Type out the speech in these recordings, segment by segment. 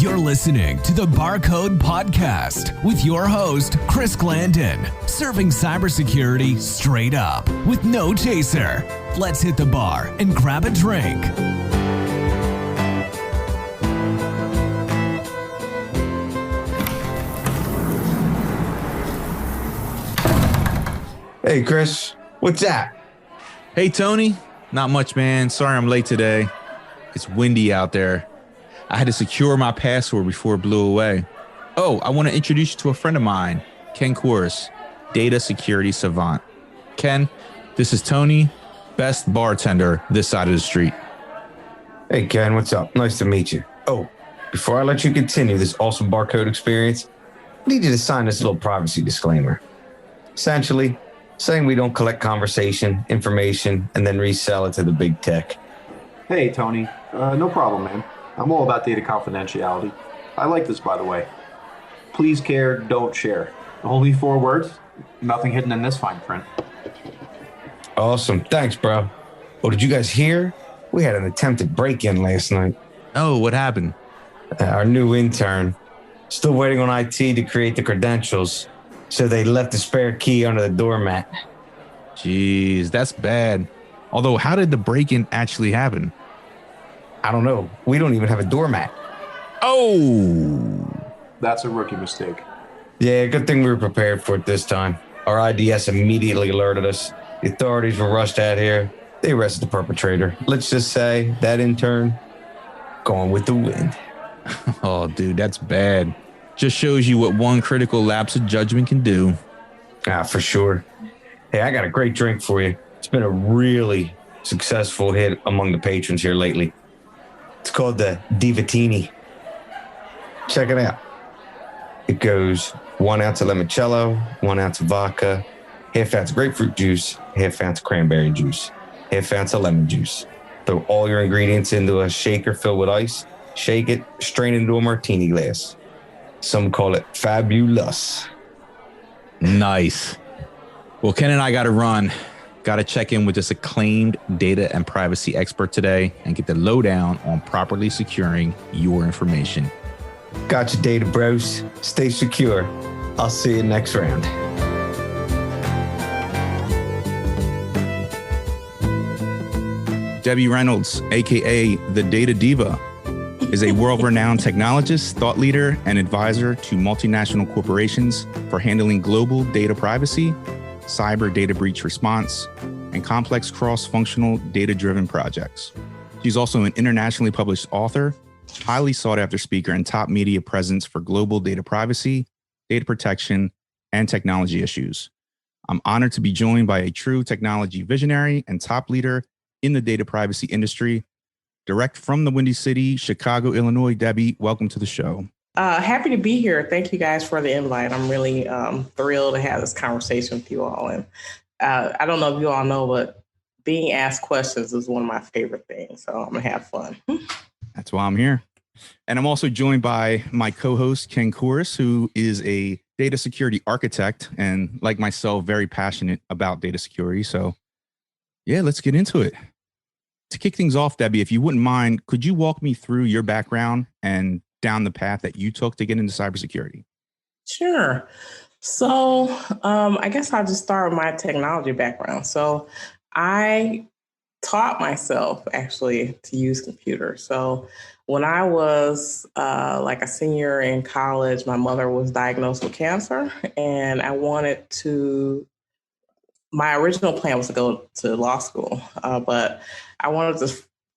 You're listening to the Barcode Podcast with your host, Chris Glandon, serving cybersecurity straight up with no chaser. Let's hit the bar and grab a drink. Hey, Chris, what's that? Hey, Tony. Not much, man. Sorry I'm late today. It's windy out there. I had to secure my password before it blew away. Oh, I want to introduce you to a friend of mine, Ken Corris, data security savant. Ken, this is Tony, best bartender this side of the street. Hey, Ken, what's up? Nice to meet you. Oh, before I let you continue this awesome barcode experience, I need you to sign this little privacy disclaimer. Essentially, saying we don't collect conversation, information, and then resell it to the big tech. Hey, Tony. No problem, man. I'm all about data confidentiality. I like this, by the way. Please care, don't share. Only 4 words. Nothing hidden in this fine print. Awesome. Thanks, bro. Oh, did you guys hear? We had an attempted break-in last night. Oh, what happened? Our new intern. Still waiting on IT to create the credentials, so they left the spare key under the doormat. Jeez, that's bad. Although, how did the break-in actually happen? I don't know. We don't even have a doormat. Oh! That's a rookie mistake. Yeah, good thing we were prepared for it this time. Our IDS immediately alerted us. The authorities were rushed out here. They arrested the perpetrator. Let's just say that intern gone with the wind. Oh, dude, that's bad. Just shows you what one critical lapse of judgment can do. For sure. Hey, I got a great drink for you. It's been a really successful hit among the patrons here lately. It's called the Divatini. Check it out. It goes 1 ounce of limoncello, 1 ounce of vodka, half ounce of grapefruit juice, half ounce of cranberry juice, half ounce of lemon juice. Throw all your ingredients into a shaker filled with ice, shake it, strain it into a martini glass. Some call it fabulous. Nice. Well, Ken and I got to run. Got to check in with this acclaimed data and privacy expert today and get the lowdown on properly securing your information. Gotcha, data bros. Stay secure. I'll see you next round. Debbie Reynolds, aka the Data Diva, is a world-renowned technologist, thought leader, and advisor to multinational corporations for handling global data privacy, cyber data breach response, and complex cross-functional data-driven projects. She's also an internationally published author, highly sought-after speaker, and top media presence for global data privacy, data protection, and technology issues. I'm honored to be joined by a true technology visionary and top leader in the data privacy industry. Direct from the Windy City, Chicago, Illinois, Debbie, welcome to the show. Happy to be here. Thank you guys for the invite. I'm really thrilled to have this conversation with you all. And I don't know if you all know, but being asked questions is one of my favorite things. So I'm going to have fun. That's why I'm here. And I'm also joined by my co-host, Ken Corris, who is a data security architect and, like myself, very passionate about data security. So yeah, let's get into it. To kick things off, Debbie, if you wouldn't mind, could you walk me through your background and down the path that you took to get into cybersecurity? Sure. So I guess I'll just start with my technology background. So I taught myself actually to use computers. So when I was like a senior in college, my mother was diagnosed with cancer, and my original plan was to go to law school, but I wanted to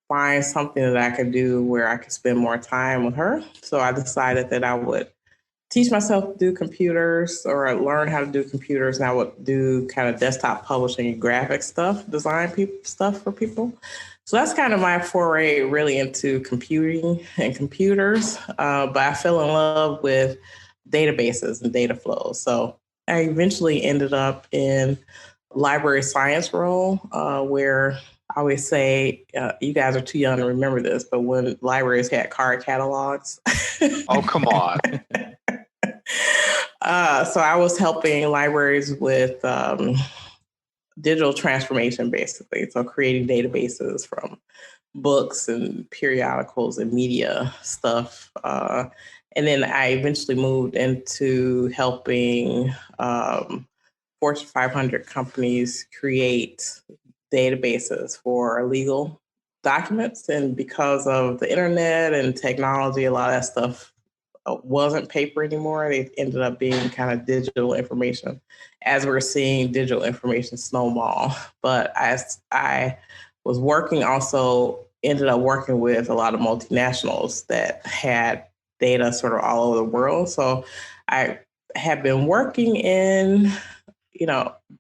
find something that I could do where I could spend more time with her. So I decided that I would teach myself to do computers or learn how to do computers, and I would do kind of desktop publishing and graphic stuff, design stuff for people. So that's kind of my foray really into computing and computers. But I fell in love with databases and data flows. So I eventually ended up in library science role, where I always say, you guys are too young to remember this, but when libraries had card catalogs. Oh, come on. So I was helping libraries with digital transformation, basically. So creating databases from books and periodicals and media stuff. And then I eventually moved into helping Fortune 500 companies create databases for legal documents. And because of the internet and technology, a lot of that stuff wasn't paper anymore. They ended up being kind of digital information as we're seeing digital information snowball. But as I was working, also ended up working with a lot of multinationals that had data sort of all over the world. So I have been working in,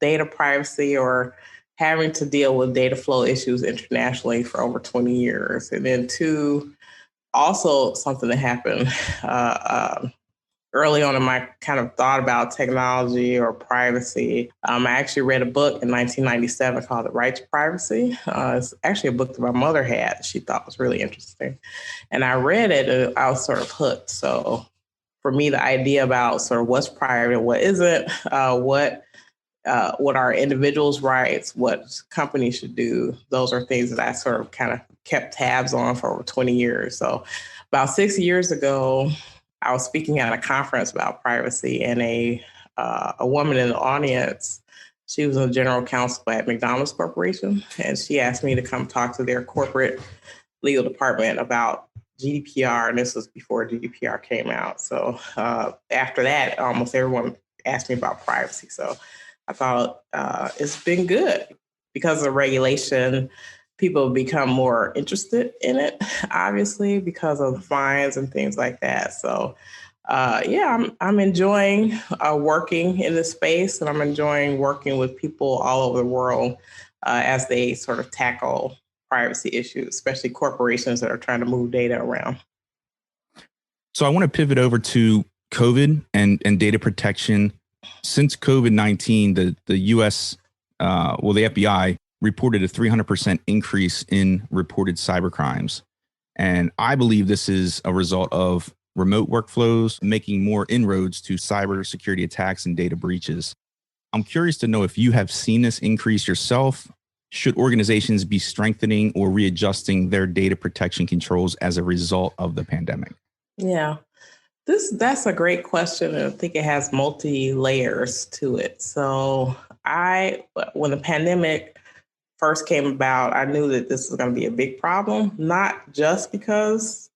data privacy or having to deal with data flow issues internationally for over 20 years. And then also something that happened early on in my kind of thought about technology or privacy. I actually read a book in 1997 called The Right to Privacy. It's actually a book that my mother had. She thought was really interesting. And I read it and I was sort of hooked. So for me, the idea about sort of what's private and what isn't, what are individuals' rights, what companies should do, those are things that I sort of kind of kept tabs on for over 20 years. So about 6 years ago, I was speaking at a conference about privacy, and a woman in the audience, she was a general counsel at McDonald's Corporation, and she asked me to come talk to their corporate legal department about GDPR, and this was before GDPR came out. So after that, almost everyone asked me about privacy. So I thought it's been good because of regulation. People become more interested in it, obviously, because of the fines and things like that. So, I'm enjoying working in this space, and I'm enjoying working with people all over the world as they sort of tackle privacy issues, especially corporations that are trying to move data around. So I want to pivot over to COVID and data protection. Since COVID-19, the U.S., the FBI reported a 300% increase in reported cybercrimes. And I believe this is a result of remote workflows making more inroads to cybersecurity attacks and data breaches. I'm curious to know if you have seen this increase yourself. Should organizations be strengthening or readjusting their data protection controls as a result of the pandemic? Yeah. That's a great question, and I think it has multi layers to it. So when the pandemic first came about, I knew that this was going to be a big problem, not just because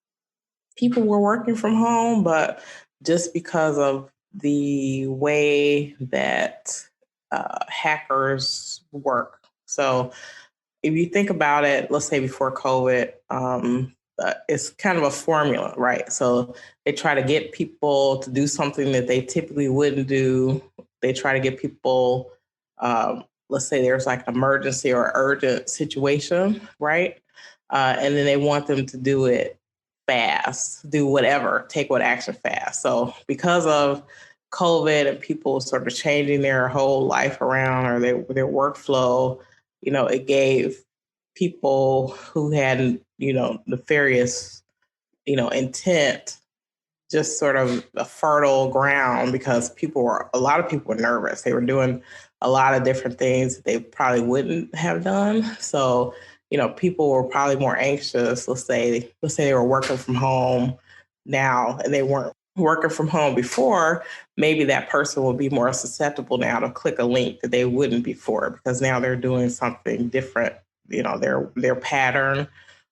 people were working from home, but just because of the way that hackers work. So if you think about it, let's say before COVID, it's kind of a formula, right? So they try to get people to do something that they typically wouldn't do. They try to get people, let's say there's like an emergency or urgent situation, right? And then they want them to do it fast, do whatever, take what action fast. So because of COVID and people sort of changing their whole life around or their workflow, it gave people who had, nefarious, intent, just sort of a fertile ground because a lot of people were nervous. They were doing a lot of different things that they probably wouldn't have done. So, people were probably more anxious. Let's say they were working from home now and they weren't working from home before. Maybe that person will be more susceptible now to click a link that they wouldn't before because now they're doing something different. Their pattern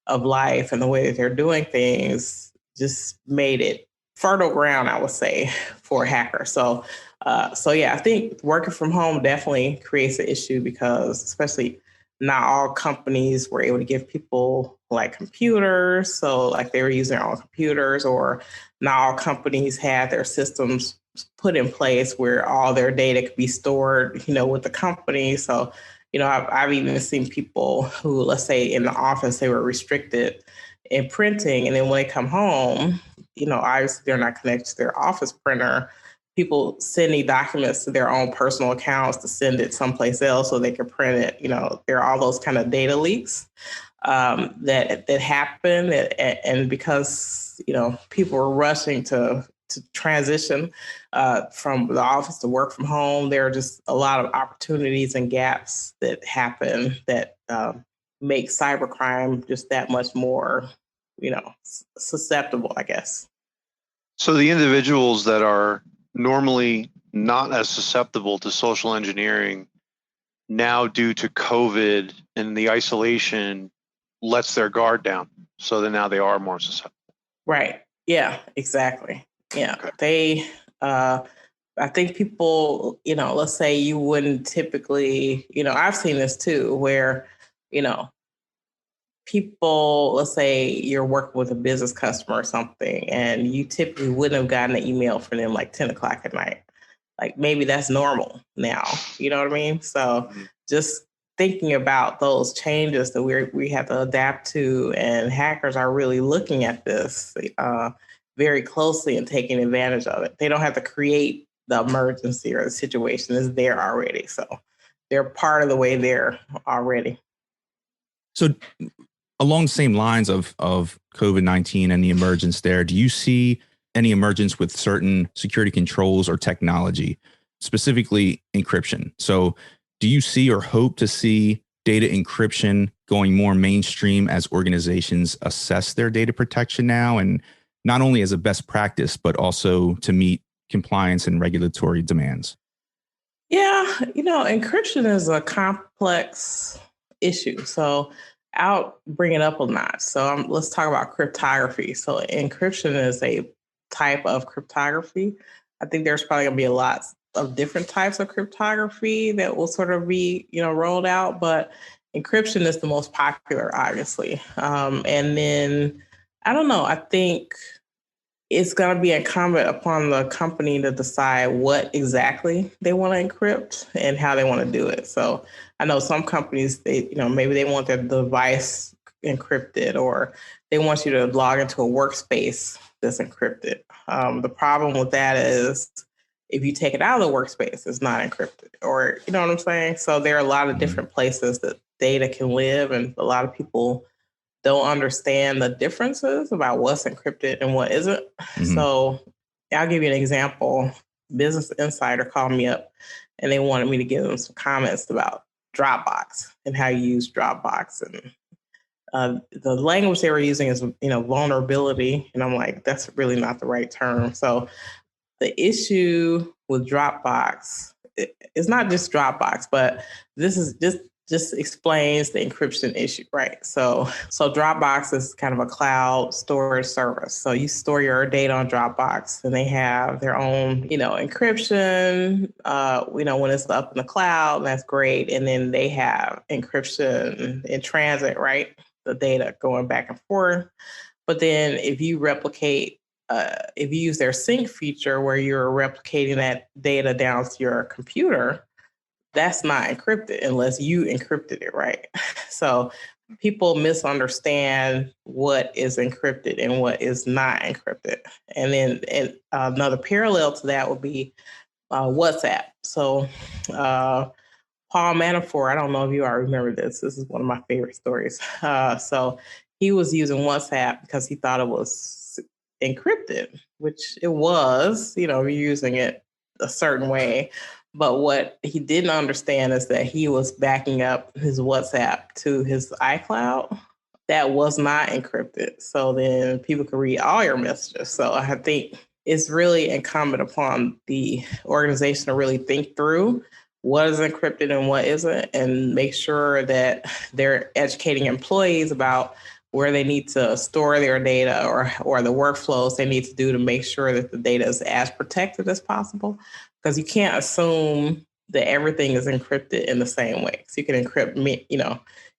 of life and the way that they're doing things just made it fertile ground, I would say, for a hacker. So I think working from home definitely creates an issue because especially not all companies were able to give people like computers. So like they were using their own computers, or not all companies had their systems put in place where all their data could be stored, with the company. So, I've even seen people who, let's say in the office, they were restricted in printing. And then when they come home, obviously they're not connected to their office printer. People sending documents to their own personal accounts to send it someplace else so they can print it. There are all those kind of data leaks that happen. And because, people were rushing to transition from the office to work from home, there are just a lot of opportunities and gaps that happen that make cybercrime just that much more, susceptible, I guess. So the individuals that are normally not as susceptible to social engineering now, due to COVID and the isolation, lets their guard down. So then now they are more susceptible. Right. Yeah, exactly. Yeah. Okay. I think people, let's say you wouldn't typically, I've seen this too, where, people, let's say you're working with a business customer or something, and you typically wouldn't have gotten an email from them like 10 o'clock at night. Like maybe that's normal now. You know what I mean? So just thinking about those changes that we have to adapt to, and hackers are really looking at this very closely and taking advantage of it. They don't have to create the emergency, or the situation is there already. So they're part of the way there already. So along the same lines of COVID-19 and the emergence there, do you see any emergence with certain security controls or technology, specifically encryption? So do you see or hope to see data encryption going more mainstream as organizations assess their data protection now, and not only as a best practice, but also to meet compliance and regulatory demands? Yeah, encryption is a complex issue. So I'll bring it up a notch. So let's talk about cryptography. So encryption is a type of cryptography. I think there's probably going to be a lot of different types of cryptography that will sort of be, rolled out, but encryption is the most popular, obviously. And then, I don't know, I think it's going to be incumbent upon the company to decide what exactly they want to encrypt and how they want to do it. So I know some companies, maybe they want their device encrypted, or they want you to log into a workspace that's encrypted. The problem with that is if you take it out of the workspace, it's not encrypted, or you know what I'm saying? So there are a lot of different places that data can live, and a lot of people don't understand the differences about what's encrypted and what isn't. So I'll give you an example. Business Insider called me up and they wanted me to give them some comments about Dropbox and how you use Dropbox. And the language they were using is, vulnerability. And I'm like, that's really not the right term. So the issue with Dropbox, it's not just Dropbox, but this is just explains the encryption issue, right? So Dropbox is kind of a cloud storage service. So you store your data on Dropbox, and they have their own, encryption, when it's up in the cloud, that's great. And then they have encryption in transit, right? The data going back and forth. But then if you replicate, if you use their sync feature where you're replicating that data down to your computer, that's not encrypted unless you encrypted it, right? So people misunderstand what is encrypted and what is not encrypted. And then another parallel to that would be WhatsApp. So Paul Manafort, I don't know if you all remember this. This is one of my favorite stories. So he was using WhatsApp because he thought it was encrypted, which it was, you're using it a certain way. But what he didn't understand is that he was backing up his WhatsApp to his iCloud. That was not encrypted. So then people could read all your messages. So I think it's really incumbent upon the organization to really think through what is encrypted and what isn't, and make sure that they're educating employees about where they need to store their data, or the workflows they need to do to make sure that the data is as protected as possible. Because you can't assume that everything is encrypted in the same way. So you can encrypt,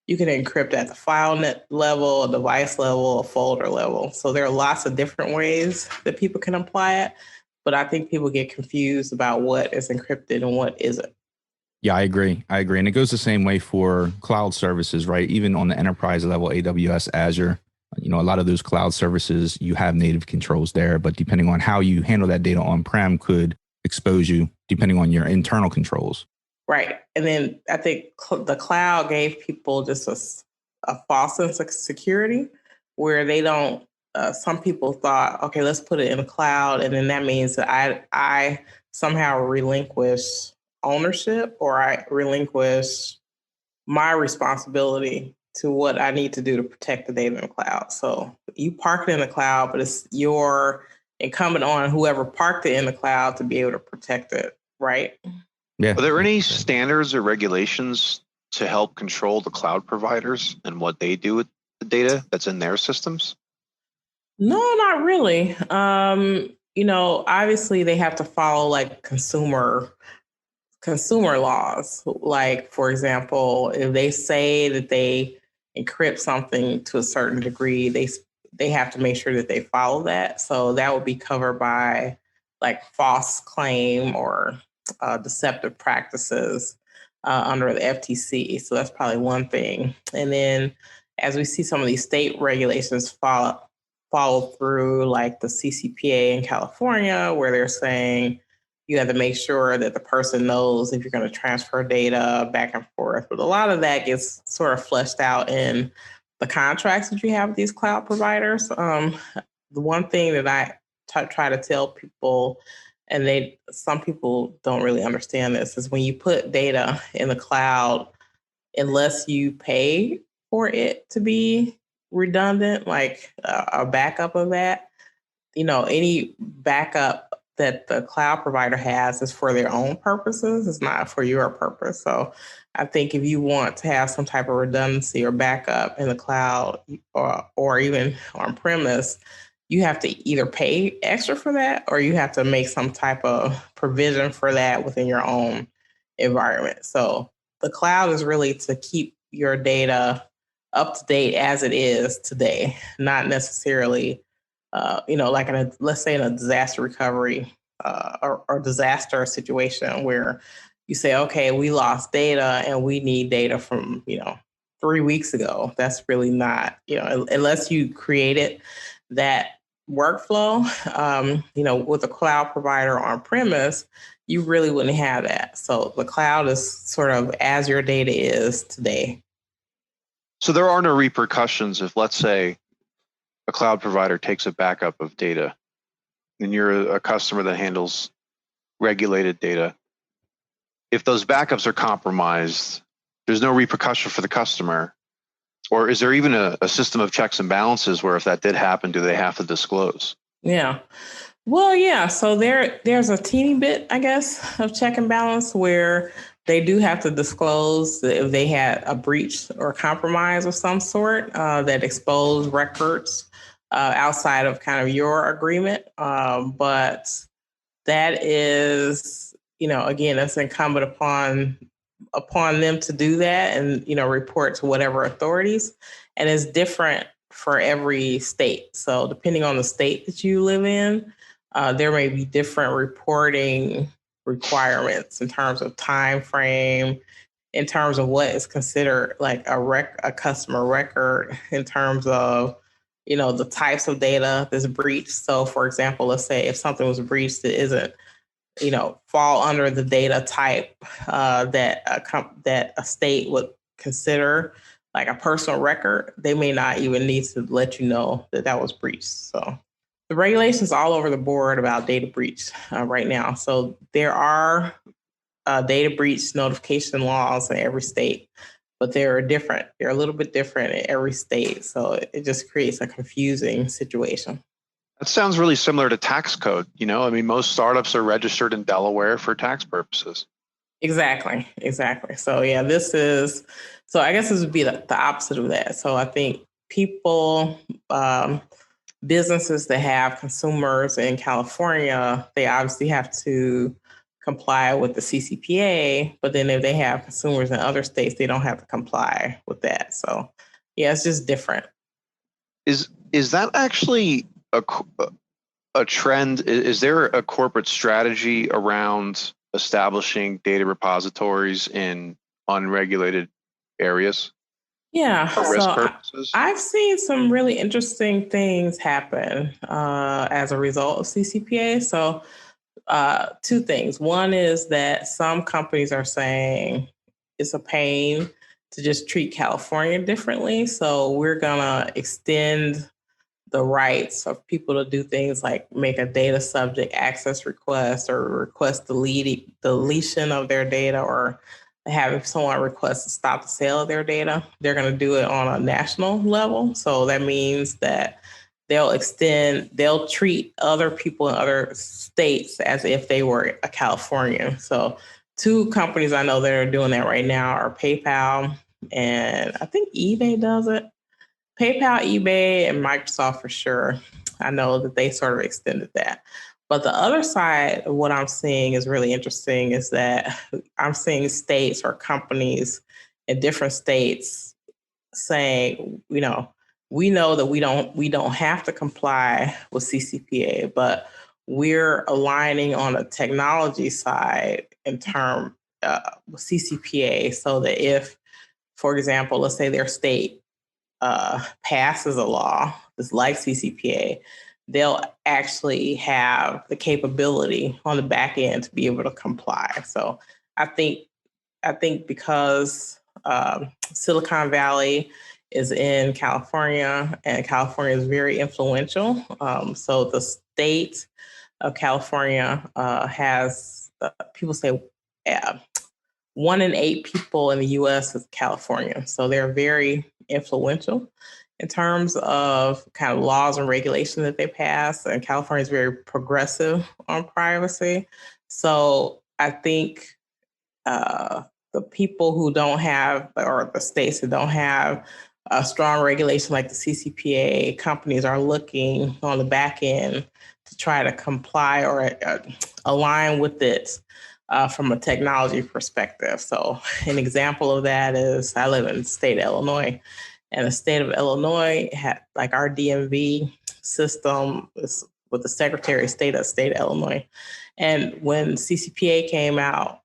you can encrypt at the file net level, a device level, a folder level. So there are lots of different ways that people can apply it. But I think people get confused about what is encrypted and what isn't. Yeah, I agree. And it goes the same way for cloud services, right? Even on the enterprise level, AWS, Azure, a lot of those cloud services, you have native controls there, but depending on how you handle that data on-prem could expose you depending on your internal controls. Right. And then I think the cloud gave people just a false sense of security, where they don't, some people thought, okay, let's put it in the cloud. And then that means that I somehow relinquish ownership, or I relinquish my responsibility to what I need to do to protect the data in the cloud. So you park it in the cloud, but it's your incumbent on whoever parked it in the cloud to be able to protect it, right? Yeah. Are there any standards or regulations to help control the cloud providers and what they do with the data that's in their systems? No, not really. Obviously they have to follow like consumer laws. Like, for example, if they say that they encrypt something to a certain degree, they have to make sure that they follow that. So that would be covered by like false claim or deceptive practices under the FTC. So that's probably one thing. And then as we see some of these state regulations follow through, like the CCPA in California, where they're saying you have to make sure that the person knows if you're going to transfer data back and forth. But a lot of that gets sort of fleshed out in the contracts that you have with these cloud providers. The one thing that I try to tell people, and some people don't really understand this, is when you put data in the cloud, unless you pay for it to be redundant, like a backup of that, any backup that the cloud provider has is for their own purposes. It's not for your purpose. So I think if you want to have some type of redundancy or backup in the cloud or even on premise, you have to either pay extra for that or you have to make some type of provision for that within your own environment. So the cloud is really to keep your data up to date as it is today, not necessarily like let's say in a disaster recovery or disaster situation where you say, okay, we lost data and we need data from, 3 weeks ago. That's really not, unless you created that workflow, with a cloud provider on premise, you really wouldn't have that. So the cloud is sort of as your data is today. So there are no repercussions if, let's say, a cloud provider takes a backup of data and you're a customer that handles regulated data. If those backups are compromised, there's no repercussion for the customer. Or is there even a system of checks and balances where if that did happen, do they have to disclose? Yeah. Well, yeah. So there's a teeny bit, I guess, of check and balance where they do have to disclose if they had a breach or compromise of some sort that exposed records outside of kind of your agreement. But that is, again, that's incumbent upon them to do that and, report to whatever authorities. And it's different for every state. So depending on the state that you live in, there may be different reporting requirements in terms of time frame, in terms of what is considered like a customer record, in terms of, the types of data that's breached. So for example, let's say if something was breached that isn't, fall under the data type that a state would consider like a personal record, they may not even need to let you know that was breached. So the regulations all over the board about data breach right now. So there are data breach notification laws in every state, but they're different. They're a little bit different in every state. So it just creates a confusing situation. That sounds really similar to tax code. Most startups are registered in Delaware for tax purposes. Exactly. So yeah, I guess this would be the opposite of that. So I think people, businesses that have consumers in California, they obviously have to comply with the CCPA, but then if they have consumers in other states, they don't have to comply with that. So yeah, it's just different. Is that actually a trend? Is there a corporate strategy around establishing data repositories in unregulated areas? Yeah, for risk purposes? I've seen some really interesting things happen as a result of CCPA. So two things. One is that some companies are saying it's a pain to just treat California differently. So we're going to extend the rights of people to do things like make a data subject access request or request deletion of their data or having someone request to stop the sale of their data, they're going to do it on a national level. So that means that they'll treat other people in other states as if they were a Californian. So 2 companies I know that are doing that right now are PayPal, and I think eBay does it. PayPal, eBay, and Microsoft for sure. I know that they sort of extended that. But the other side of what I'm seeing is really interesting is that I'm seeing states or companies in different states saying, we know that we don't have to comply with CCPA, but we're aligning on the technology side in term with CCPA, so that if, for example, let's say their state passes a law that's like CCPA, they'll actually have the capability on the back end to be able to comply. So I think because Silicon Valley is in California, and California is very influential. So the state of California has, people say, 1 in 8 people in the U.S. is California. So they're very influential in terms of kind of laws and regulations that they pass. And California is very progressive on privacy. So I think the people who don't have, or the states that don't have a strong regulation like the CCPA, companies are looking on the back end to try to comply or align with it from a technology perspective. So an example of that is, I live in the state of Illinois, and the state of Illinois had, like, our DMV system is with the Secretary of State of Illinois. And when CCPA came out,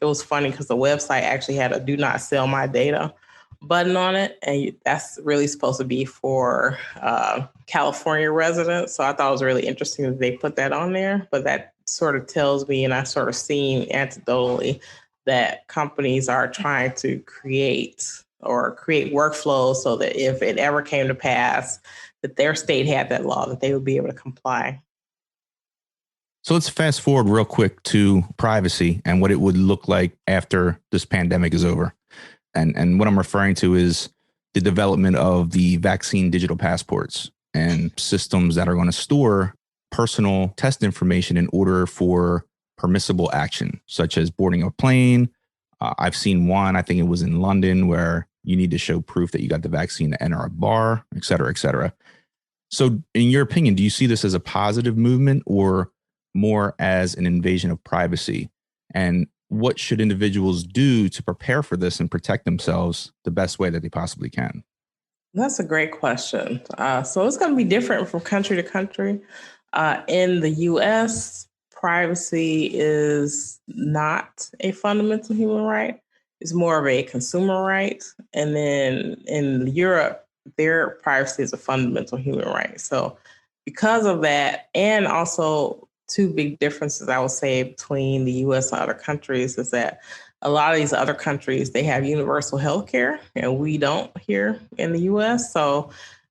it was funny because the website actually had a "Do Not Sell My Data" button on it, and that's really supposed to be for California residents. So I thought it was really interesting that they put that on there. But that sort of tells me, and I've sort of seen anecdotally, that companies are trying to create workflows so that if it ever came to pass that their state had that law, that they would be able to comply. So let's fast forward real quick to privacy and what it would look like after this pandemic is over. And what I'm referring to is the development of the vaccine digital passports and systems that are going to store personal test information in order for permissible action, such as boarding a plane. I've seen one, I think it was in London, where you need to show proof that you got the vaccine to enter a bar, et cetera, et cetera. So in your opinion, do you see this as a positive movement or more as an invasion of privacy? And what should individuals do to prepare for this and protect themselves the best way that they possibly can? That's a great question. So it's going to be different from country to country. In the U.S., privacy is not a fundamental human right. It's more of a consumer right. And then in Europe, their privacy is a fundamental human right. So because of that, and also 2 big differences I would say between the U.S. and other countries is that a lot of these other countries, they have universal health care, and we don't here in the U.S. So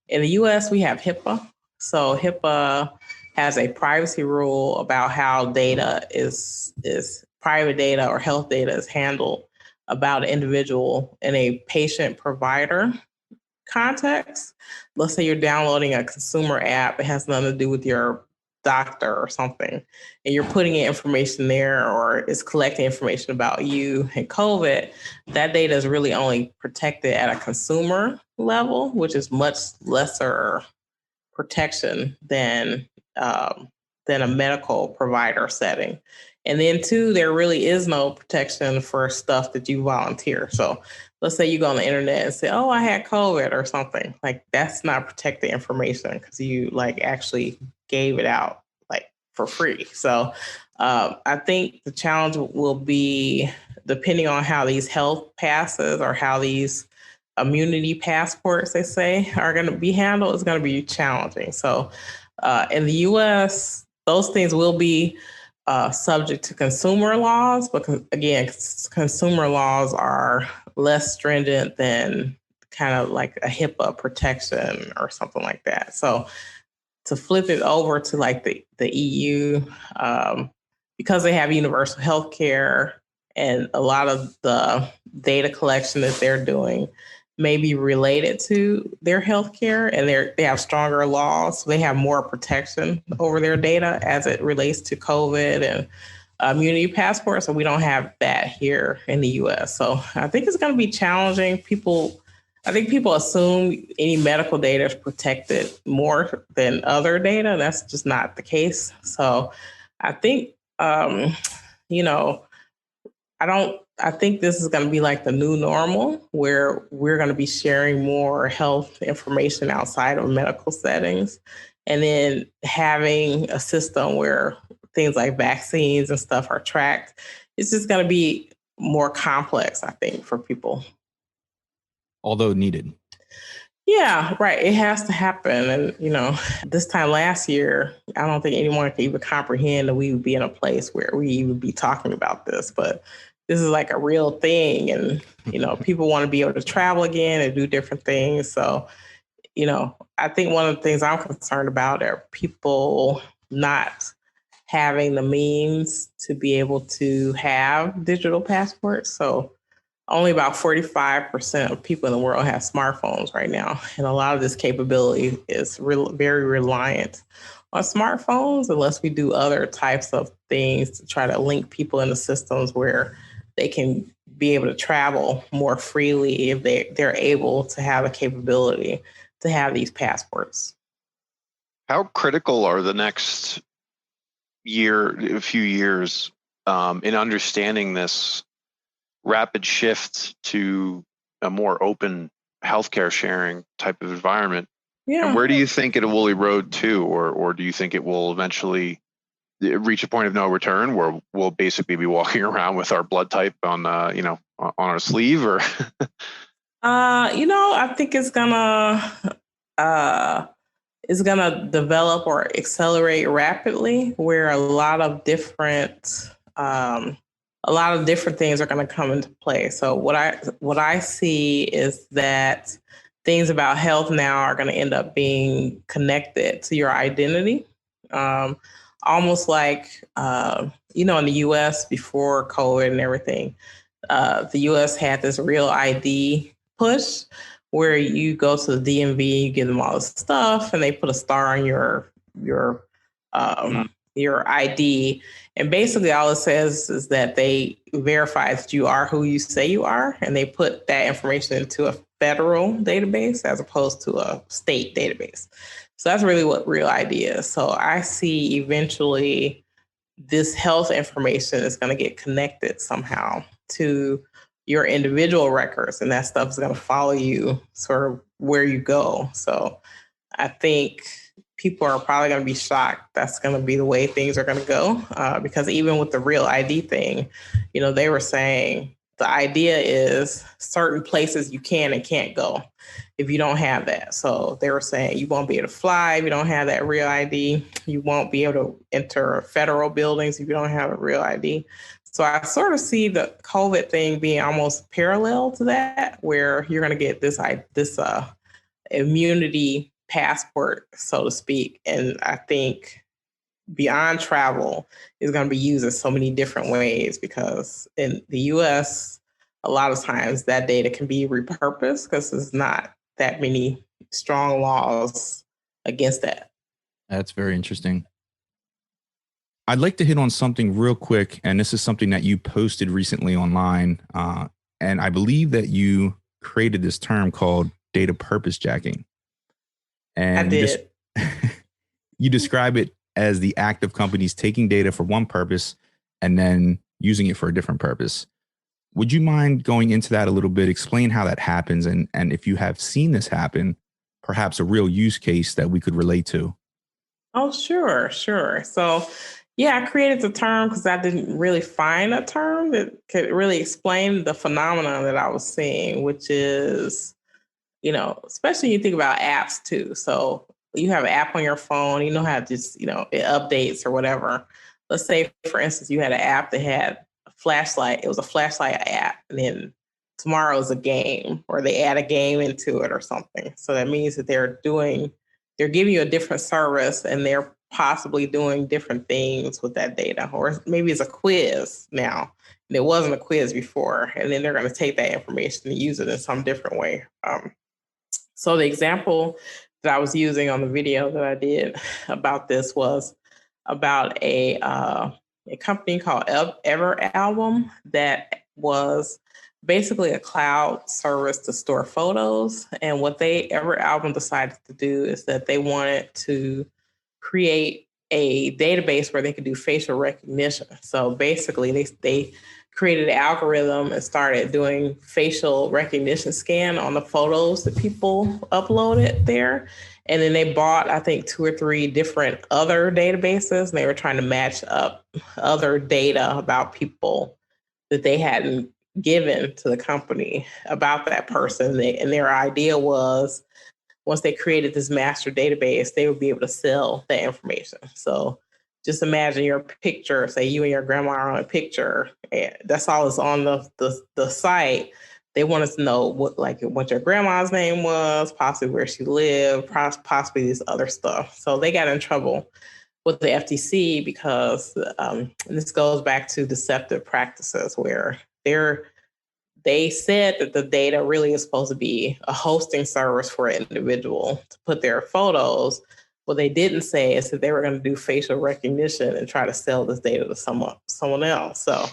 in the U.S., we have HIPAA. So HIPAA has a privacy rule about how data is private data or health data is handled about an individual in a patient-provider context. Let's say you're downloading a consumer app. It has nothing to do with your doctor or something, and you're putting in information there, or it's collecting information about you and COVID. That data is really only protected at a consumer level, which is much lesser protection than a medical provider setting. And then 2, there really is no protection for stuff that you volunteer. So let's say you go on the internet and say, "Oh, I had COVID" or something. Like, that's not protected information because you actually gave it out for free. So I think the challenge will be, depending on how these health passes or how these immunity passports, they say, are going to be handled, is going to be challenging. So in the U.S., those things will be subject to consumer laws, but again, consumer laws are less stringent than kind of like a HIPAA protection or something like that. So to flip it over to the EU, because they have universal health care And a lot of the data collection that they're doing may be related to their healthcare, and they have stronger laws. So they have more protection over their data as it relates to COVID and immunity passports. So we don't have that here in the US. So I think it's going to be challenging. I think people assume any medical data is protected more than other data. That's just not the case. So I think, you know, I think this is going to be like the new normal where we're going to be sharing more health information outside of medical settings. And then having a system where things like vaccines and stuff are tracked. It's just going to be more complex, I think, for people. Although needed. Yeah, right. It has to happen. And, you know, this time last year, I don't think anyone could even comprehend that we would be in a place where we would be talking about this. But this is like a real thing. And, you know, people want to be able to travel again and do different things. So, you know, I think one of the things I'm concerned about are people not having the means to be able to have digital passports. So only about 45% of people in the world have smartphones right now. And a lot of this capability is very reliant on smartphones unless we do other types of things to try to link people into systems where they can be able to travel more freely if they're able to have a capability to have these passports. How critical are the next a few years in understanding this rapid shift to a more open healthcare sharing type of environment? Yeah. And where do you think it will erode to, or do you think it will eventually reach a point of no return where we'll basically be walking around with our blood type on our sleeve? Or I think it's gonna develop or accelerate rapidly, where a lot of different things are going to come into play. So what I see is that things about health now are going to end up being connected to your identity, almost like in the U.S. before COVID and everything. The U.S. had this real ID push where you go to the DMV, you give them all this stuff, and they put a star on your ID. And basically all it says is that they verify that you are who you say you are, and they put that information into a federal database as opposed to a state database. So that's really what Real ID is. So I see eventually this health information is going to get connected somehow to your individual records, and that stuff is going to follow you sort of where you go. So I think people are probably going to be shocked that's going to be the way things are going to go, because even with the Real ID thing, they were saying the idea is certain places you can and can't go if you don't have that. So they were saying you won't be able to fly if you don't have that Real ID. You won't be able to enter federal buildings if you don't have a Real ID. So I sort of see the COVID thing being almost parallel to that, where you're going to get this immunity passport, so to speak. And I think beyond travel is going to be used in so many different ways, because in the US, a lot of times that data can be repurposed because there's not that many strong laws against that. That's very interesting. I'd like to hit on something real quick, and this is something that you posted recently online, and I believe that you created this term called data purposejacking. And I did. You describe it as the act of companies taking data for one purpose and then using it for a different purpose. Would you mind going into that a little bit? Explain how that happens, and if you have seen this happen, perhaps a real use case that we could relate to. Oh, sure. So, yeah, I created the term because I didn't really find a term that could really explain the phenomenon that I was seeing, which is, especially you think about apps too. So you have an app on your phone, how just, it updates or whatever. Let's say, for instance, you had an app that had a flashlight. It was a flashlight app. And then tomorrow is a game, or they add a game into it or something. So that means that they're giving you a different service, and they're possibly doing different things with that data, or maybe it's a quiz now. And it wasn't a quiz before, and then they're going to take that information and use it in some different way. So the example that I was using on the video that I did about this was about a company called Everalbum that was basically a cloud service to store photos. And what Everalbum decided to do is that they wanted to create a database where they could do facial recognition. So basically, they created an algorithm and started doing facial recognition scan on the photos that people uploaded there. And then they bought, I think, 2 or 3 different other databases. And they were trying to match up other data about people that they hadn't given to the company about that person. And their idea was, once they created this master database, they would be able to sell that information. So just imagine your picture, say you and your grandma are on a picture, and that's all that's on the site. They wanted to know what your grandma's name was, possibly where she lived, possibly this other stuff. So they got in trouble with the FTC because this goes back to deceptive practices where they said that the data really is supposed to be a hosting service for an individual to put their photos. What they didn't say is that they were going to do facial recognition and try to sell this data to someone else. So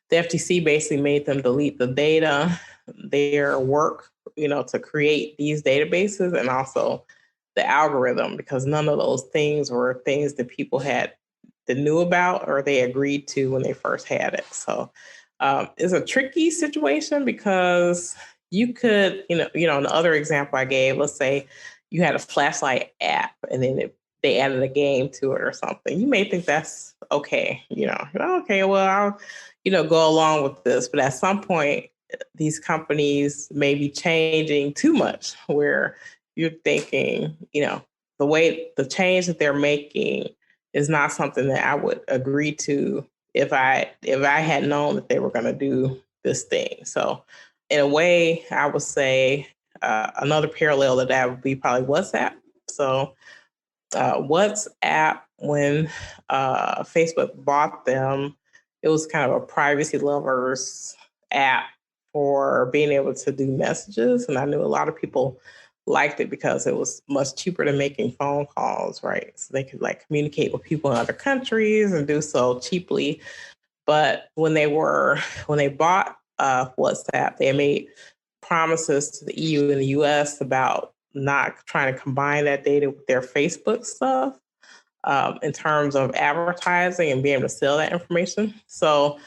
the FTC basically made them delete the data, their work, to create these databases, and also the algorithm, because none of those things were things that people that knew about or they agreed to when they first had it. So it's a tricky situation because you could, in the other example I gave, let's say you had a flashlight app and then they added a game to it or something. You may think that's okay, okay, well, I'll, go along with this. But at some point, these companies may be changing too much where you're thinking, the change that they're making is not something that I would agree to if I had known that they were going to do this thing. So in a way, I would say another parallel to that would be probably WhatsApp. So WhatsApp, when Facebook bought them, it was kind of a privacy lovers app for being able to do messages. And I knew a lot of people liked it because it was much cheaper than making phone calls, right? So they could communicate with people in other countries and do so cheaply. But when they bought WhatsApp, they made promises to the EU and the US about not trying to combine that data with their Facebook stuff in terms of advertising and being able to sell that information. So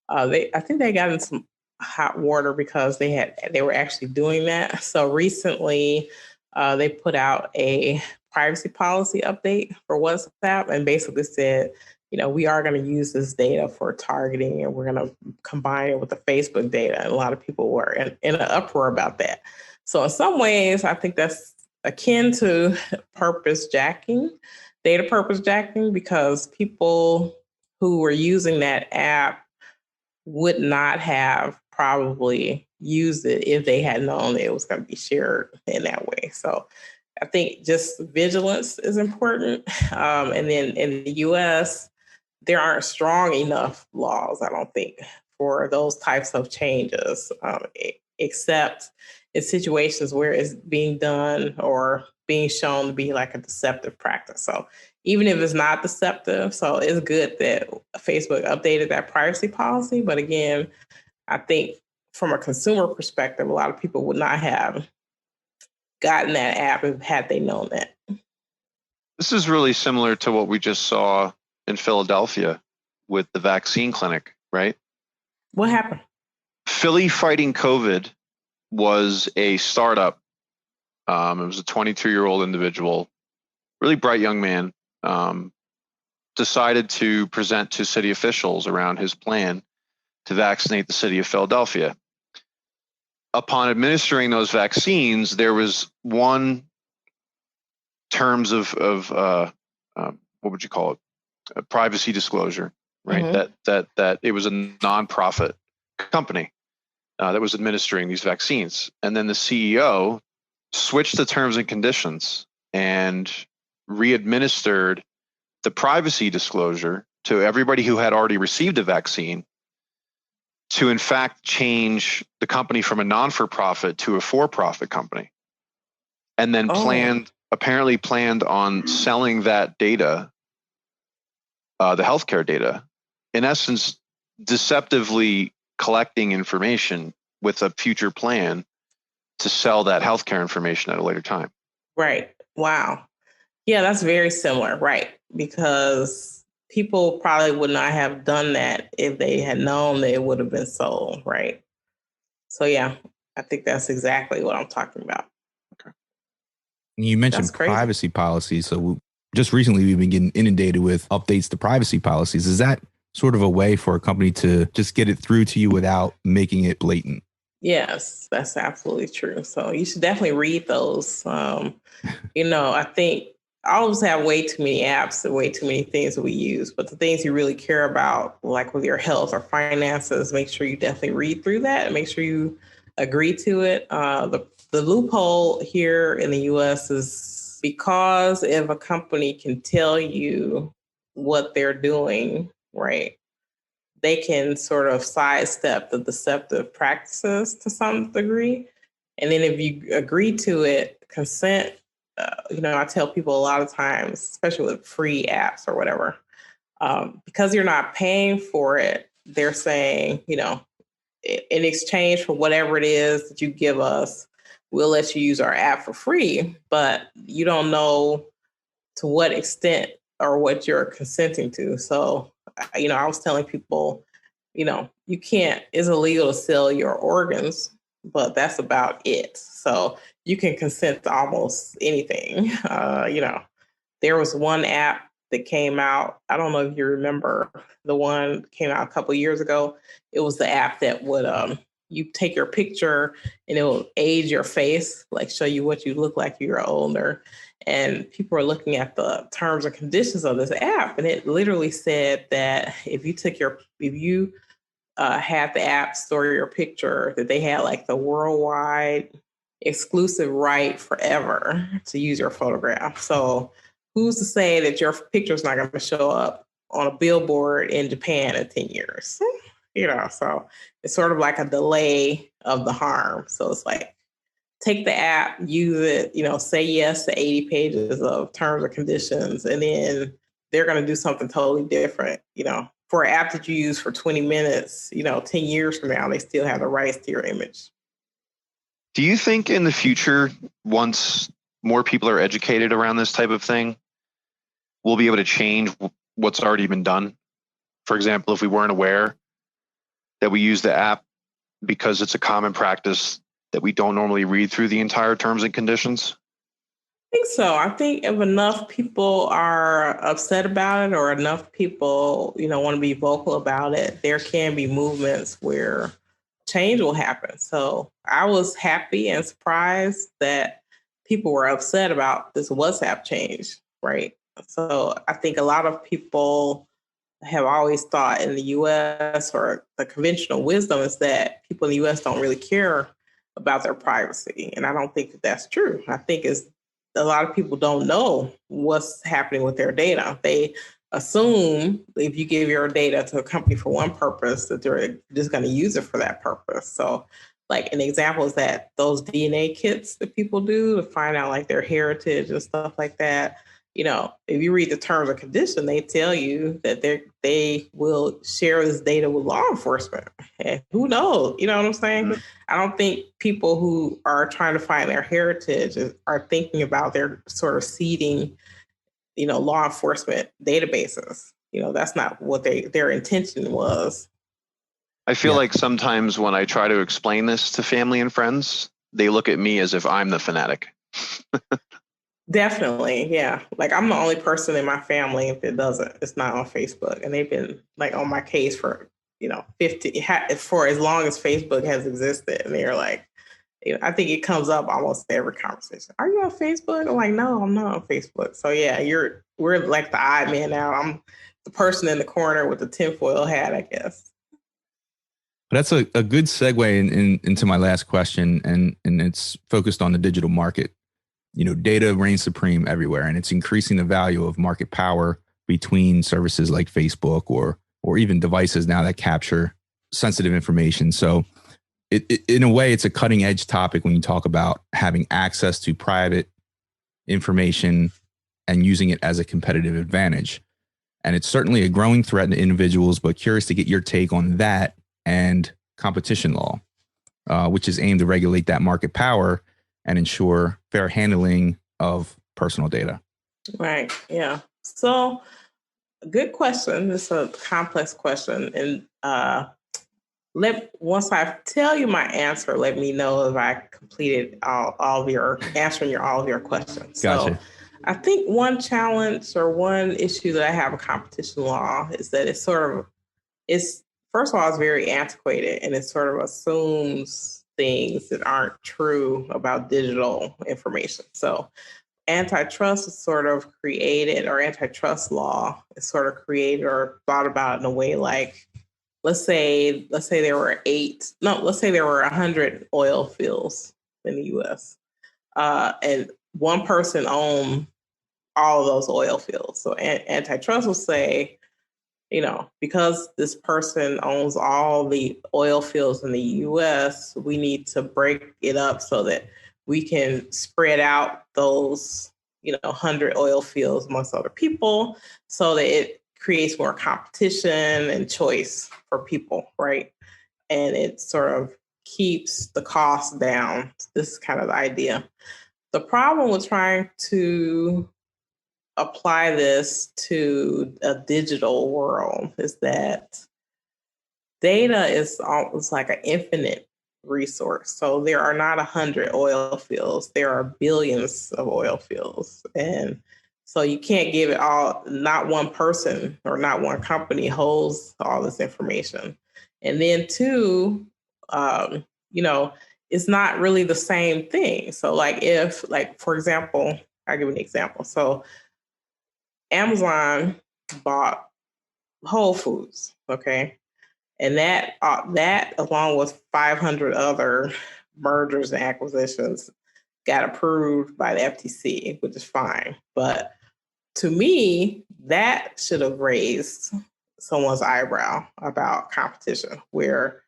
I think they got in some hot water because they were actually doing that. So recently, they put out a privacy policy update for WhatsApp and basically said, we are going to use this data for targeting and we're going to combine it with the Facebook data. And a lot of people were in an uproar about that. So in some ways, I think that's akin to data purpose jacking, because people who were using that app would not have probably used it if they had known that it was going to be shared in that way. So I think just vigilance is important. And then in the US, there aren't strong enough laws, I don't think, for those types of changes, except in situations where it's being done or being shown to be like a deceptive practice. So even if it's not deceptive, so it's good that Facebook updated that privacy policy. But again, I think from a consumer perspective, a lot of people would not have gotten that app had they known that. This is really similar to what we just saw in Philadelphia with the vaccine clinic, right? What happened? Philly Fighting COVID was a startup. It was a 22-year-old individual, really bright young man, decided to present to city officials around his plan to vaccinate the city of Philadelphia. Upon administering those vaccines, there was one terms of what would you call it? A privacy disclosure, right? Mm-hmm. That it was a nonprofit company that was administering these vaccines. And then the CEO switched the terms and conditions and re-administered the privacy disclosure to everybody who had already received a vaccine to, in fact, change the company from a non-for-profit to a for-profit company. And then apparently planned on selling that data, the healthcare data, in essence, deceptively collecting information with a future plan to sell that healthcare information at a later time. Right. Wow. Yeah, that's very similar. Right. Because people probably would not have done that if they had known that it would have been sold. Right. So, yeah, I think that's exactly what I'm talking about. Okay. You mentioned privacy policies. So just recently, we've been getting inundated with updates to privacy policies. Is that sort of a way for a company to just get it through to you without making it blatant? Yes, that's absolutely true. So you should definitely read those. I think all of us have way too many apps and way too many things that we use, but the things you really care about, like with your health or finances, make sure you definitely read through that and make sure you agree to it. The loophole here in the US is because if a company can tell you what they're doing, right, they can sort of sidestep the deceptive practices to some degree. And then if you agree to it, consent, I tell people a lot of times, especially with free apps or whatever, because you're not paying for it, they're saying, in exchange for whatever it is that you give us, we'll let you use our app for free, but you don't know to what extent or what you're consenting to. So, I was telling people, you can't, it's illegal to sell your organs, but that's about it. So you can consent to almost anything. There was one app that came out. I don't know if you remember the one that came out a couple of years ago. It was the app that would, you take your picture and it will age your face, like show you what you look like you're older. And people are looking at the terms and conditions of this app. And it literally said that if you had the app store your picture, that they had like the worldwide exclusive right forever to use your photograph. So who's to say that your picture is not going to show up on a billboard in Japan in 10 years? So it's sort of like a delay of the harm. So it's like, take the app, use it, say yes to 80 pages of terms and conditions, and then they're going to do something totally different. For an app that you use for 20 minutes, 10 years from now, they still have the rights to your image. Do you think in the future, once more people are educated around this type of thing, we'll be able to change what's already been done? For example, if we weren't aware that we use the app because it's a common practice that we don't normally read through the entire terms and conditions? I think so. I think if enough people are upset about it or enough people, want to be vocal about it, there can be movements where change will happen. So I was happy and surprised that people were upset about this WhatsApp change, right? So I think a lot of people have always thought in the US, or the conventional wisdom is that people in the US don't really care about their privacy. And I don't think that that's true. I think a lot of people don't know what's happening with their data. They assume if you give your data to a company for one purpose, that they're just going to use it for that purpose. So like an example is that those DNA kits that people do to find out like their heritage and stuff like that. If you read the terms and conditions, they tell you that they will share this data with law enforcement. And who knows? You know what I'm saying? Mm-hmm. I don't think people who are trying to find their heritage are thinking about their sort of seeding, law enforcement databases. That's not what their intention was. I feel like sometimes when I try to explain this to family and friends, they look at me as if I'm the fanatic. Definitely. Yeah. Like I'm the only person in my family if it's not on Facebook. And they've been like on my case for, 50, for as long as Facebook has existed. And they're like, I think it comes up almost every conversation. Are you on Facebook? I'm like, no, I'm not on Facebook. So yeah, we're like the odd man out. I'm the person in the corner with the tinfoil hat, I guess. That's a good segue into my last question. And it's focused on the digital market. Data reigns supreme everywhere, and it's increasing the value of market power between services like Facebook or even devices now that capture sensitive information. So in a way, it's a cutting edge topic when you talk about having access to private information and using it as a competitive advantage. And it's certainly a growing threat to individuals, but curious to get your take on that and competition law, which is aimed to regulate that market power and ensure fair handling of personal data. Right. Yeah. So good question. It's a complex question. And once I tell you my answer, let me know if I completed all of your answering all of your questions. Gotcha. So I think one challenge or one issue that I have with competition law is that it's first of all, it's very antiquated, and it sort of assumes things that aren't true about digital information. So antitrust is sort of created, or antitrust law is sort of created or thought about in a way like, let's say there were 100 oil fields in the U.S. And one person owned all of those oil fields. So antitrust will say, because this person owns all the oil fields in the U.S., we need to break it up so that we can spread out those, 100 oil fields amongst other people so that it creates more competition and choice for people, right? And it sort of keeps the cost down. This is kind of the idea. The problem with trying to apply this to a digital world is that data is almost like an infinite resource. So there are not 100 oil fields. There are billions of oil fields. And so you can't give it all, not one person or not one company holds all this information. And then two, it's not really the same thing. So for example, I'll give you an example. So Amazon bought Whole Foods, okay? And that along with 500 other mergers and acquisitions got approved by the FTC, which is fine. But to me, that should have raised someone's eyebrow about competition, where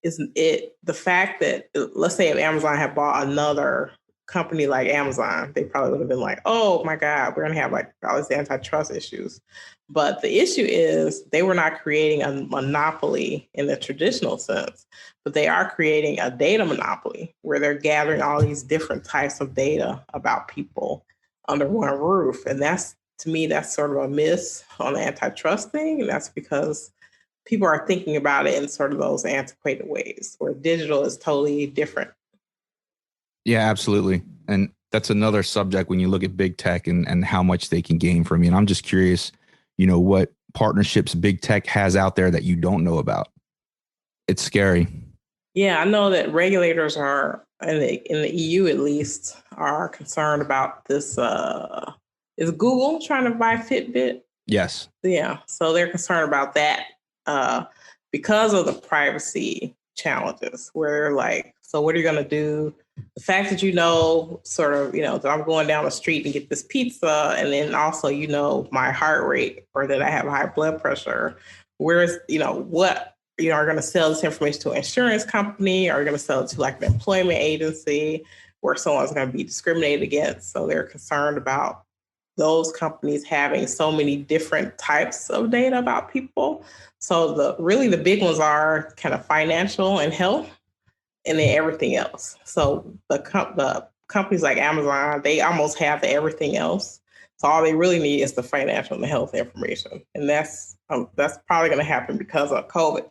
isn't it the fact that, let's say if Amazon had bought another company like Amazon, they probably would have been like, oh my God, we're going to have like all these antitrust issues. But the issue is they were not creating a monopoly in the traditional sense, but they are creating a data monopoly where they're gathering all these different types of data about people under one roof. And to me, that's sort of a miss on the antitrust thing. And that's because people are thinking about it in sort of those antiquated ways, where digital is totally different. Yeah, absolutely. And that's another subject when you look at big tech and how much they can gain from you. And I'm just curious, what partnerships big tech has out there that you don't know about. It's scary. Yeah, I know that regulators are, in the EU at least, are concerned about this. Is Google trying to buy Fitbit? Yes. Yeah, so they're concerned about that because of the privacy challenges, where they're like, so what are you going to do? The fact that sort of, that I'm going down the street and get this pizza, and then also, my heart rate, or that I have high blood pressure, whereas, what, are going to sell this information to an insurance company, or are going to sell it to like an employment agency where someone's going to be discriminated against. So they're concerned about those companies having so many different types of data about people. So the big ones are kind of financial and health, and then everything else. So the companies like Amazon, they almost have everything else. So all they really need is the financial and the health information. And that's probably going to happen because of COVID.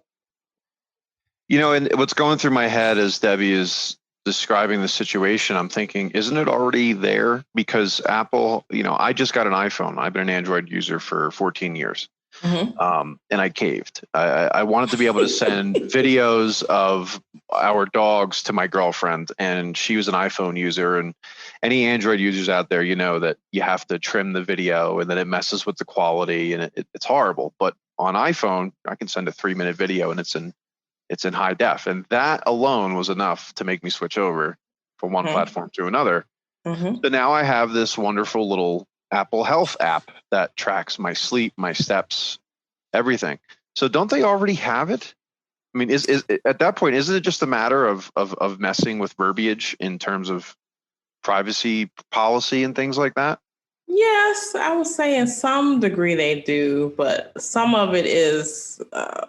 And what's going through my head as Debbie is describing the situation, I'm thinking, isn't it already there? Because Apple, I just got an iPhone. I've been an Android user for 14 years. Mm-hmm. And I caved. I wanted to be able to send videos of our dogs to my girlfriend, and she was an iPhone user. And any Android users out there, that you have to trim the video, and then it messes with the quality, and it's horrible. But on iPhone, I can send a 3-minute video, and it's in high def, and that alone was enough to make me switch over from one platform to another. Mm-hmm. So now I have this wonderful little Apple Health app that tracks my sleep, my steps, everything. So don't they already have it? I mean, is at that point, isn't it just a matter of messing with verbiage in terms of privacy policy and things like that? Yes, I would say in some degree they do, but some of it is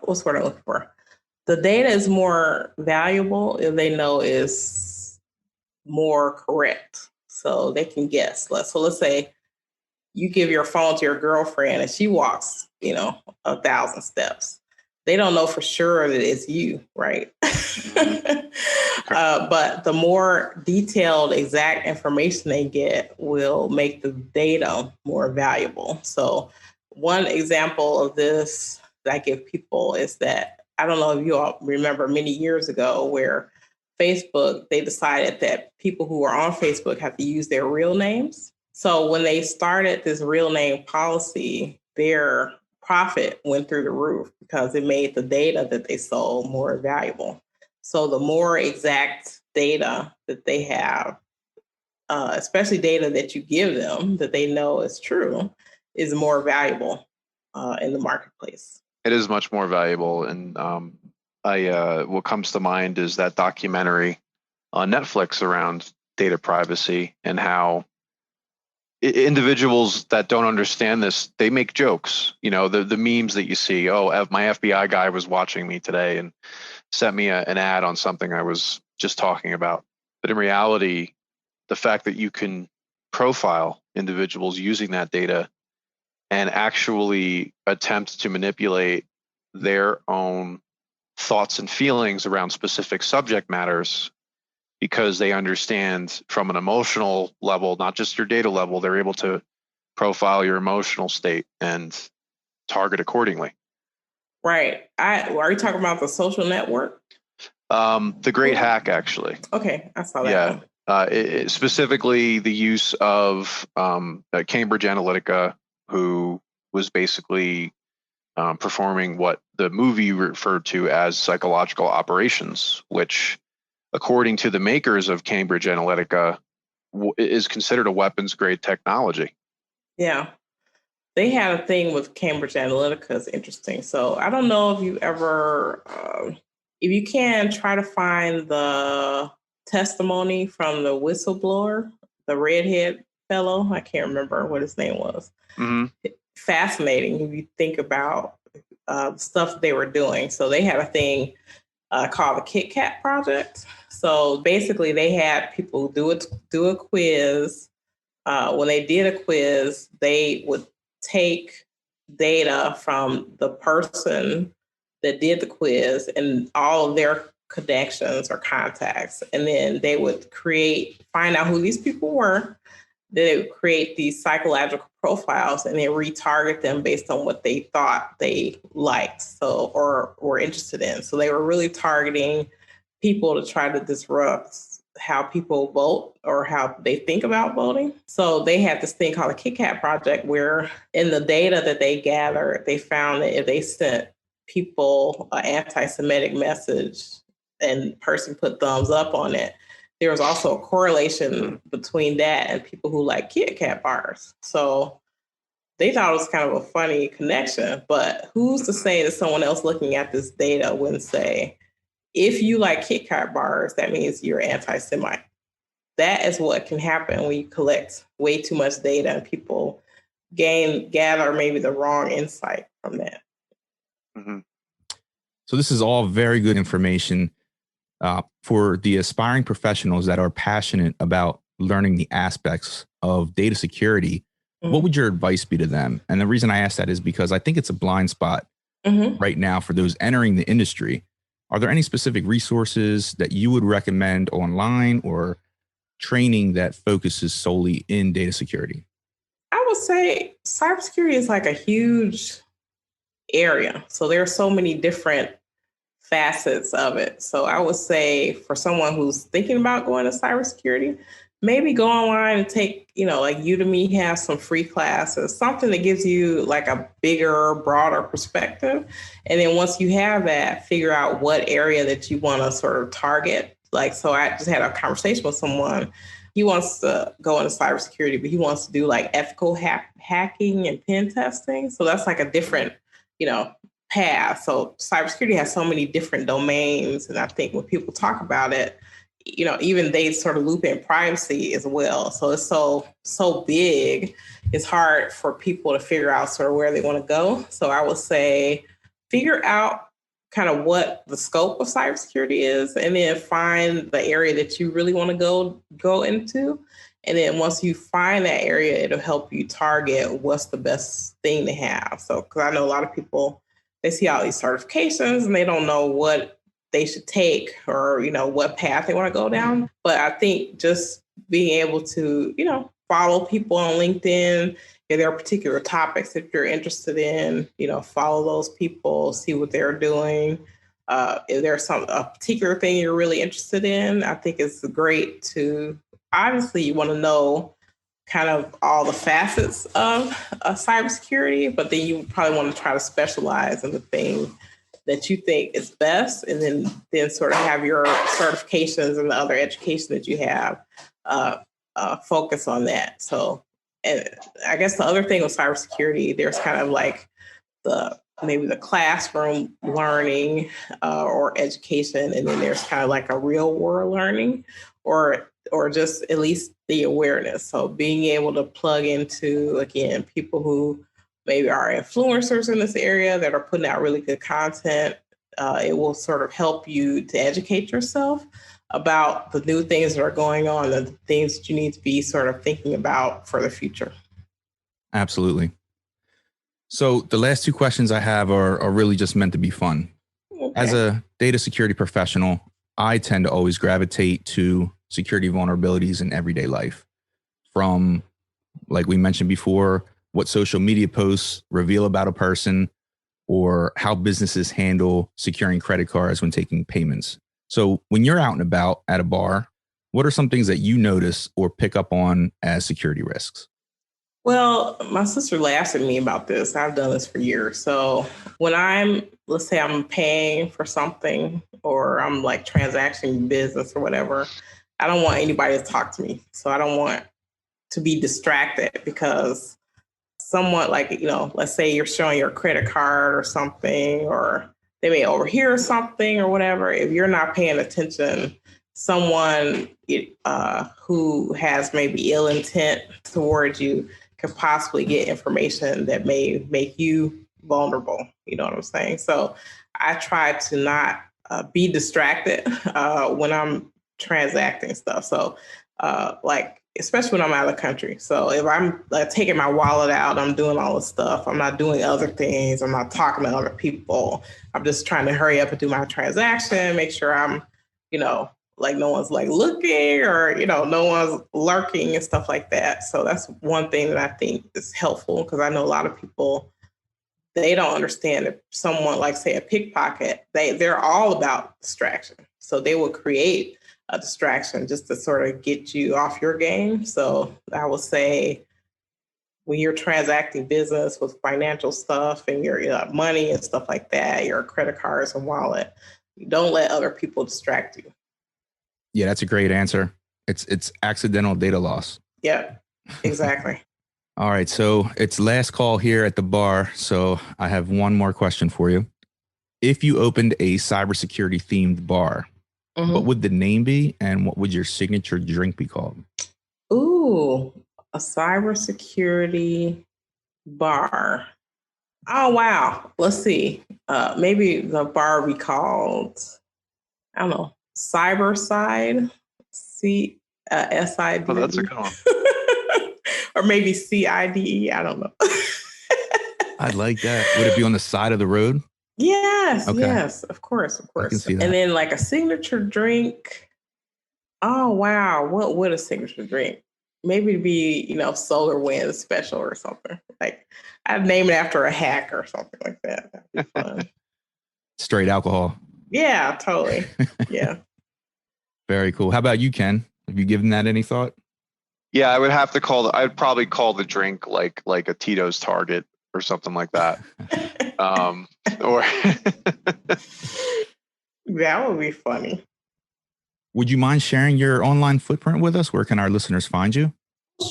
what's what I'm looking for. The data is more valuable if they know is more correct, so they can guess. So let's say you give your phone to your girlfriend and she walks, 1,000 steps. They don't know for sure that it's you, right? But the more detailed, exact information they get will make the data more valuable. So one example of this that I give people is that, I don't know if you all remember many years ago where Facebook, they decided that people who are on Facebook have to use their real names. So when they started this real name policy, their profit went through the roof because it made the data that they sold more valuable. So the more exact data that they have, especially data that you give them that they know is true, is more valuable in the marketplace. It is much more valuable. And what comes to mind is that documentary on Netflix around data privacy and how individuals that don't understand this, they make jokes. The memes that you see, oh, my FBI guy was watching me today and sent me an ad on something I was just talking about. But in reality, the fact that you can profile individuals using that data and actually attempt to manipulate their own thoughts and feelings around specific subject matters, because they understand from an emotional level, not just your data level, they're able to profile your emotional state and target accordingly. Right. Are you talking about the social network? The Great Hack, actually. Okay, I saw that. Yeah. Specifically, the use of Cambridge Analytica, who was basically performing what the movie referred to as psychological operations, which, according to the makers of Cambridge Analytica, is considered a weapons-grade technology. Yeah. They had a thing with Cambridge Analytica. It's interesting. So I don't know if you ever, if you can, try to find the testimony from the whistleblower, the redhead fellow. I can't remember what his name was. Mm-hmm. Fascinating if you think about the stuff they were doing. So they had a thing called the Kit Kat Project. So basically, they had people do a quiz. When they did a quiz, they would take data from the person that did the quiz and all of their connections or contacts, and then they would find out who these people were. They would create these psychological profiles and then retarget them based on what they thought they liked, or were interested in. So they were really targeting people to try to disrupt how people vote or how they think about voting. So they had this thing called the Kit Kat Project, where in the data that they gathered, they found that if they sent people an anti-Semitic message and the person put thumbs up on it, there was also a correlation between that and people who like Kit Kat bars. So they thought it was kind of a funny connection, but who's to say that someone else looking at this data wouldn't say, if you like Kit Kat bars, that means you're anti-Semite. That is what can happen when you collect way too much data and people gather maybe the wrong insight from that. Mm-hmm. So this is all very good information for the aspiring professionals that are passionate about learning the aspects of data security. Mm-hmm. What would your advice be to them? And the reason I ask that is because I think it's a blind spot right now for those entering the industry. Are there any specific resources that you would recommend online or training that focuses solely in data security? I would say cybersecurity is like a huge area. So there are so many different facets of it. So I would say for someone who's thinking about going to cybersecurity, maybe go online and take, like Udemy has some free classes, something that gives you like a bigger, broader perspective. And then once you have that, figure out what area that you want to sort of target. Like, so I just had a conversation with someone he wants to go into cybersecurity, but he wants to do like ethical hacking and pen testing. So that's like a different, path. So cybersecurity has so many different domains. And I think when people talk about it, even they sort of loop in privacy as well. So it's so big, it's hard for people to figure out sort of where they want to go. So I would say figure out kind of what the scope of cybersecurity is, and then find the area that you really want to go into. And then once you find that area, it'll help you target what's the best thing to have. So, because I know a lot of people, they see all these certifications and they don't know what they should take or, what path they want to go down. But I think just being able to, follow people on LinkedIn, if there are particular topics that you're interested in, follow those people, see what they're doing. If there's a particular thing you're really interested in, I think it's great to, obviously you want to know kind of all the facets of cybersecurity, but then you probably want to try to specialize in the thing that you think is best, and then sort of have your certifications and the other education that you have focus on that. So, and I guess the other thing with cybersecurity, there's kind of like maybe the classroom learning or education, and then there's kind of like a real world learning or just at least the awareness. So being able to plug into, again, people who maybe are influencers in this area that are putting out really good content, it will sort of help you to educate yourself about the new things that are going on, the things that you need to be sort of thinking about for the future. Absolutely. So the last two questions I have are really just meant to be fun. Okay. As a data security professional, I tend to always gravitate to security vulnerabilities in everyday life. From, like we mentioned before, what social media posts reveal about a person, or how businesses handle securing credit cards when taking payments. So when you're out and about at a bar, what are some things that you notice or pick up on as security risks? Well, my sister laughs at me about this. I've done this for years. So when let's say I'm paying for something, or I'm like transacting business or whatever, I don't want anybody to talk to me. So I don't want to be distracted because someone, like, let's say you're showing your credit card or something, or they may overhear something or whatever. If you're not paying attention, someone who has maybe ill intent towards you could possibly get information that may make you vulnerable. You know what I'm saying? So I try to not be distracted when I'm transacting stuff. So especially when I'm out of the country. So if I'm taking my wallet out, I'm doing all this stuff. I'm not doing other things. I'm not talking to other people. I'm just trying to hurry up and do my transaction, make sure I'm, like no one's like looking, or, no one's lurking and stuff like that. So that's one thing that I think is helpful, because I know a lot of people, they don't understand that someone like, say, a pickpocket, they're all about distraction. So they will create a distraction just to sort of get you off your game. So I would say when you're transacting business with financial stuff and your money and stuff like that, your credit cards and wallet, don't let other people distract you. Yeah, that's a great answer. It's accidental data loss. Yeah, exactly. All right. So it's last call here at the bar. So I have one more question for you. If you opened a cybersecurity themed bar, what would the name be, and what would your signature drink be called? Ooh, a cybersecurity bar. Oh, wow. Let's see. Maybe the bar would be called, I don't know, Cyberside, SID. Oh, that's a good one. Or maybe CIDE. I don't know. I'd like that. Would it be on the side of the road? Yes, Okay. Yes, of course. I can see that. And then like a signature drink. Oh, wow. What would a signature drink? Maybe it'd be, Solar Wind Special or something. Like, I'd name it after a hack or something like that. That'd be fun. Straight alcohol. Yeah, totally. Yeah. Very cool. How about you, Ken? Have you given that any thought? Yeah, I'd probably call the drink like a Tito's Target or something like that. Or that would be funny. Would you mind sharing your online footprint with us? Where can our listeners find you?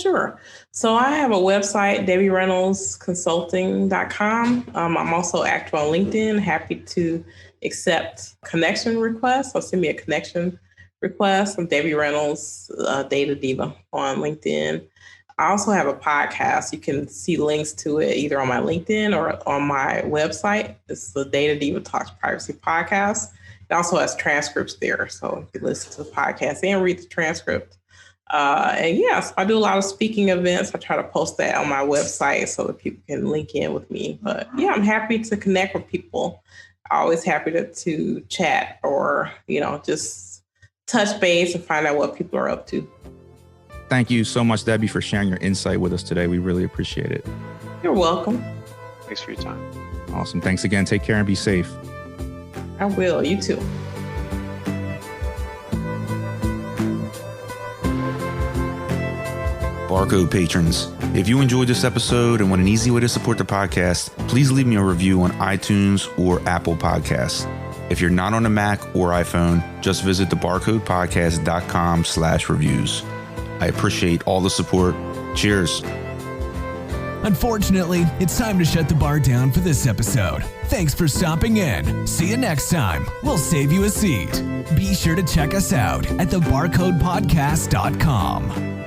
Sure. So I have a website, DebbieReynoldsConsulting.com. I'm also active on LinkedIn, happy to accept connection requests. So send me a connection request. I'm Debbie Reynolds, Data Diva on LinkedIn. I also have a podcast. You can see links to it either on my LinkedIn or on my website. It's the Data Diva Talks Privacy Podcast. It also has transcripts there. So you can listen to the podcast and read the transcript. And yes, I do a lot of speaking events. I try to post that on my website so that people can link in with me. But yeah, I'm happy to connect with people. Always happy to chat or, just touch base and find out what people are up to. Thank you so much, Debbie, for sharing your insight with us today. We really appreciate it. You're welcome. Thanks for your time. Awesome. Thanks again. Take care and be safe. I will. You too. Barcode patrons, if you enjoyed this episode and want an easy way to support the podcast, please leave me a review on iTunes or Apple Podcasts. If you're not on a Mac or iPhone, just visit thebarcodepodcast.com/reviews. I appreciate all the support. Cheers. Unfortunately, it's time to shut the bar down for this episode. Thanks for stopping in. See you next time. We'll save you a seat. Be sure to check us out at thebarcodepodcast.com.